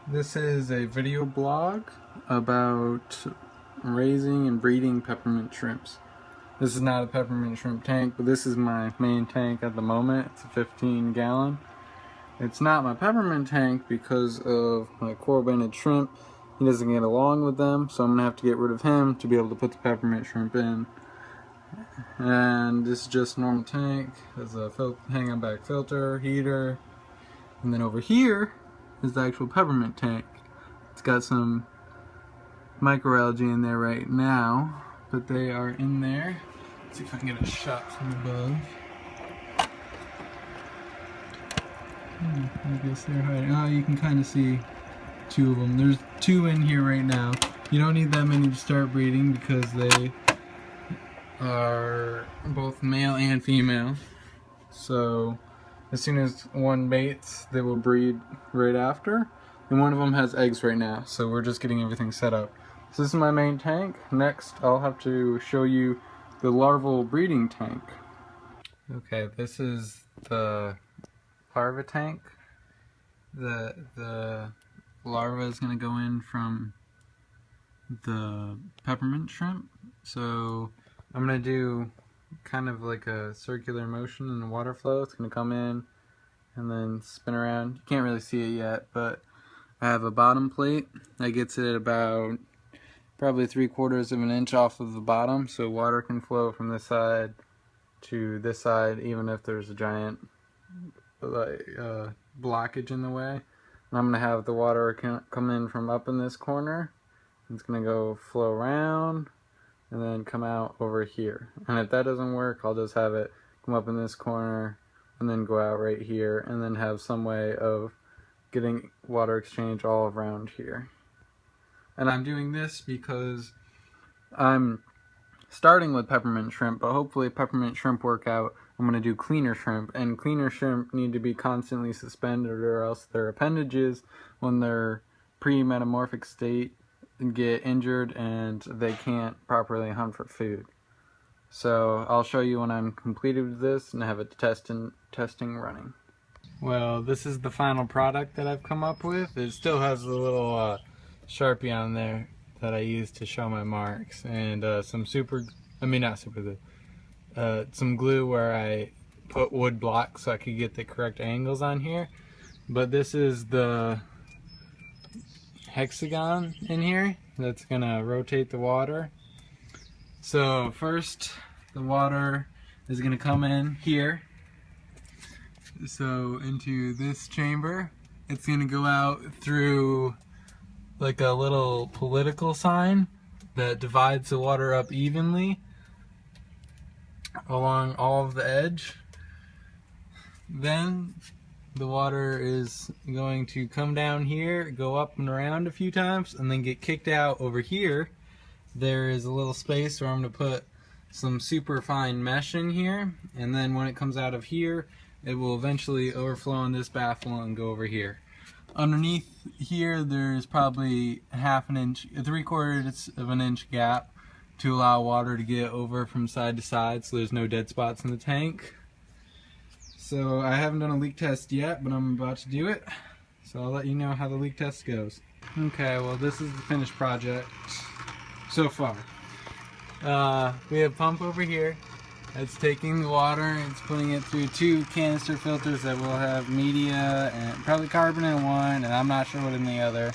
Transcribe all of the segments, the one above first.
This is a video blog about raising and breeding peppermint shrimps. This is not a peppermint shrimp tank, but this is my main tank at the moment. It's a 15-gallon. It's not my peppermint tank because of my coral-banded shrimp. He doesn't get along with them, so I'm going to have to get rid of him to be able to put the peppermint shrimp in. And this is just a normal tank. There's a hang-on back filter, heater, and then over here is the actual peppermint tank. It's got some microalgae in there right now, but they are in there. Let's see if I can get a shot from above. I guess they're hiding. Oh, you can kind of see two of them. There's two in here right now. You don't need that many to start breeding because they are both male and female. So as soon as one mates, they will breed right after. And one of them has eggs right now, so we're just getting everything set up. So this is my main tank. Next, I'll have to show you the larval breeding tank. Okay, this is the larva tank. The larva is going to go in from the peppermint shrimp. So I'm going to do kind of like a circular motion in the water flow. It's going to come in and then spin around. You can't really see it yet, but I have a bottom plate that gets it at about probably 3/4 of an inch off of the bottom, so water can flow from this side to this side even if there's a giant blockage in the way. And I'm going to have the water come in from up in this corner. It's going to go flow around and then come out over here. And if that doesn't work, I'll just have it come up in this corner and then go out right here, and then have some way of getting water exchange all around here. And I'm doing this because I'm starting with peppermint shrimp, but hopefully peppermint shrimp work out. I'm going to do cleaner shrimp, and cleaner shrimp need to be constantly suspended, or else their appendages, when they're pre-metamorphic state, get injured and they can't properly hunt for food. So I'll show you when I'm completed with this and have it testing running. Well, this is the final product that I've come up with. It still has a little Sharpie on there that I use to show my marks, and some some glue where I put wood blocks so I could get the correct angles on here. But this is the hexagon in here that's gonna rotate the water. So first the water is gonna come in here, so into this chamber. It's gonna go out through like a little political sign that divides the water up evenly along all of the edge. Then the water is going to come down here, go up and around a few times, and then get kicked out over here. There is a little space where I'm going to put some super fine mesh in here, and then when it comes out of here, it will eventually overflow in this baffle and go over here. Underneath here, there's probably 1/2 inch, 3/4 of an inch gap to allow water to get over from side to side, so there's no dead spots in the tank. So I haven't done a leak test yet, but I'm about to do it. So I'll let you know how the leak test goes. Okay, well this is the finished project so far. We have a pump over here. It's taking the water and it's putting it through 2 canister filters that will have media and probably carbon in one, and I'm not sure what in the other.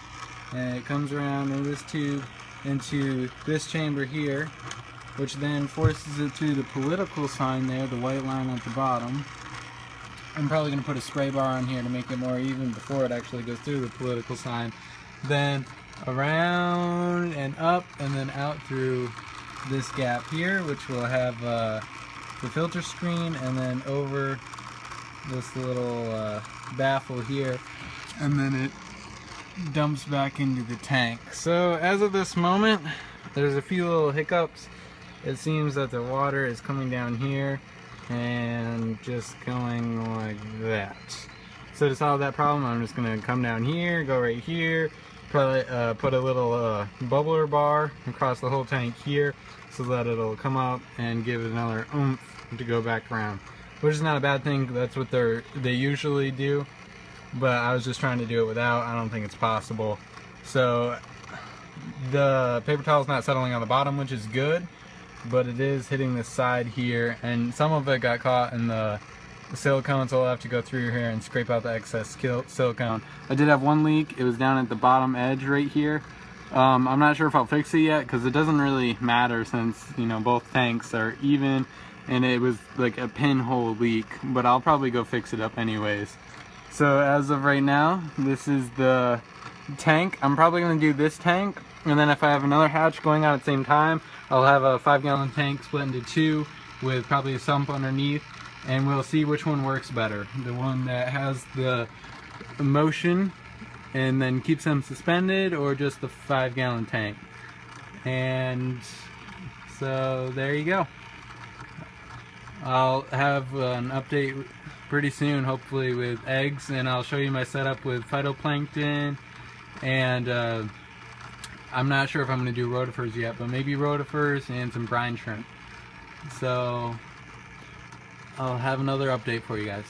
And it comes around in this tube into this chamber here, which then forces it through the political sign there, the white line at the bottom. I'm probably going to put a spray bar on here to make it more even before it actually goes through the political sign. Then around and up and then out through this gap here, which will have the filter screen, and then over this little baffle here, and then it dumps back into the tank. So as of this moment, there's a few little hiccups. It seems that the water is coming down here and just going like that. So to solve that problem, I'm just going to come down here, go right here, probably put a little bubbler bar across the whole tank here so that it'll come up and give it another oomph to go back around, which is not a bad thing. That's what they usually do. but I was just trying to do it without. I don't think it's possible. So the paper towel is not settling on the bottom, which is good, but it is hitting the side here, and some of it got caught in the silicone, so I'll have to go through here and scrape out the excess silicone. I did have one leak. It was down at the bottom edge right here. I'm not sure if I'll fix it yet, because it doesn't really matter since, you know, both tanks are even, and it was like a pinhole leak, but I'll probably go fix it up anyways. So as of right now, this is the tank. I'm probably going to do this tank, and then if I have another hatch going on at the same time, I'll have a 5-gallon tank split into two with probably a sump underneath, and we'll see which one works better. The one that has the motion and then keeps them suspended, or just the 5-gallon tank. And so there you go. I'll have an update pretty soon, hopefully with eggs, and I'll show you my setup with phytoplankton, and I'm not sure if I'm going to do rotifers yet, but maybe rotifers and some brine shrimp. So I'll have another update for you guys.